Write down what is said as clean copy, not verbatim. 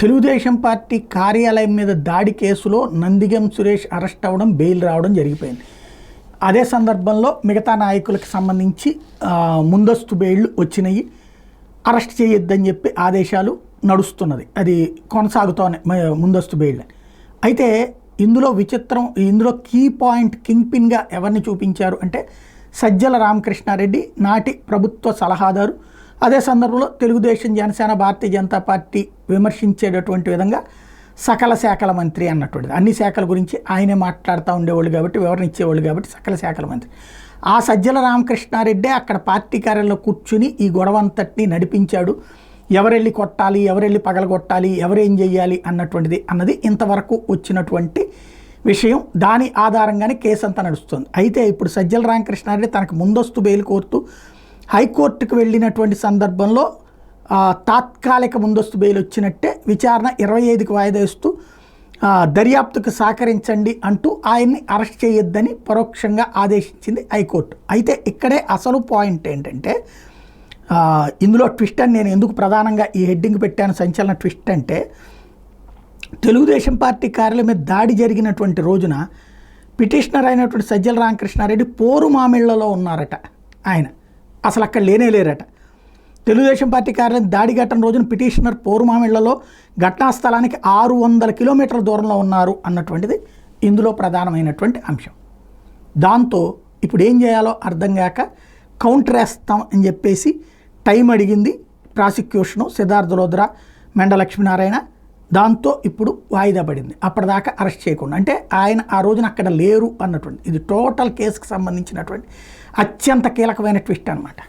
Telugu Desam party కార్యాలయం మీద దాడి కేసులో నందిగం సురేష్ అరెస్ట్ అవ్వడం, బెయిల్ రావడం జరిగిపోయింది. అదే సందర్భంలో మిగతా నాయకులకు సంబంధించి ముందస్తు బెయిల్ వచ్చినాయి. అరెస్ట్ చేయొద్దని చెప్పి ఆదేశాలు నడుస్తున్నది, అది కొనసాగుతూనే ముందస్తు బెయిల్. అయితే ఇందులో విచిత్రం, ఇందులో కీ పాయింట్ కింగ్ పిన్గా ఎవరిని చూపించారు అంటే సజ్జల రామకృష్ణారెడ్డి, నాటి ప్రభుత్వ సలహాదారు. అదే సందర్భంలో తెలుగుదేశం, జనసేన, భారతీయ జనతా పార్టీ విమర్శించేటటువంటి విధంగా సకల శాఖల మంత్రి అన్నటువంటిది. అన్ని శాఖల గురించి ఆయనే మాట్లాడుతూ ఉండేవాళ్ళు కాబట్టి, వివరణ ఇచ్చేవాళ్ళు కాబట్టి సకల శాఖల మంత్రి. ఆ సజ్జల రామకృష్ణారెడ్డే అక్కడ పార్టీ కార్యాలయంలో కూర్చుని ఈ గొడవ అంతటిని నడిపించాడు. ఎవరెళ్ళి కొట్టాలి, ఎవరెళ్ళి పగలగొట్టాలి, ఎవరేం చెయ్యాలి అన్నది ఇంతవరకు వచ్చినటువంటి విషయం. దాని ఆధారంగానే కేసు అంతా నడుస్తుంది. అయితే ఇప్పుడు సజ్జల రామకృష్ణారెడ్డి తనకు ముందస్తు బెయిల్ కోరుతూ హైకోర్టుకు వెళ్ళినటువంటి సందర్భంలో తాత్కాలిక ముందస్తు బెయిల్ వచ్చినట్టే విచారణ 25కి వాయిదా ఇస్తూ దర్యాప్తుకు సహకరించండి అంటూ ఆయన్ని అరెస్ట్ చేయొద్దని పరోక్షంగా ఆదేశించింది హైకోర్టు. అయితే ఇక్కడే అసలు పాయింట్ ఏంటంటే, ఇందులో ట్విస్ట్ అని నేను ఎందుకు ప్రధానంగా ఈ హెడ్డింగ్ పెట్టాను, సంచలన ట్విస్ట్ అంటే, తెలుగుదేశం పార్టీ కార్యాలయం మీద దాడి జరిగినటువంటి రోజున పిటిషనర్ అయినటువంటి సజ్జల రామకృష్ణారెడ్డి పోరుమామిళ్లలో ఉన్నారట. ఆయన అసలు అక్కడ లేనేలేరట. తెలుగుదేశం పార్టీ కార్యాలయం దాడి ఘటన రోజున పిటిషనర్ పోరుమామిళ్లలో ఘటనా స్థలానికి 600 కిలోమీటర్ల దూరంలో ఉన్నారు అన్నటువంటిది ఇందులో ప్రధానమైనటువంటి అంశం. దాంతో ఇప్పుడు ఏం చేయాలో అర్థం కాక కౌంటర్ వేస్తాం అని చెప్పేసి టైం అడిగింది ప్రాసిక్యూషను, సిద్ధార్థ లోద్రా, మెండ లక్ష్మీనారాయణ. దాంతో ఇప్పుడు వాయిదా పడింది, అప్పటిదాకా అరెస్ట్ చేయకుండా. అంటే ఆయన ఆ రోజున అక్కడ లేరు అన్నటువంటి, ఇది టోటల్ కేసుకు సంబంధించినటువంటి అత్యంత కీలకమైన ట్విస్ట్ అనమాట.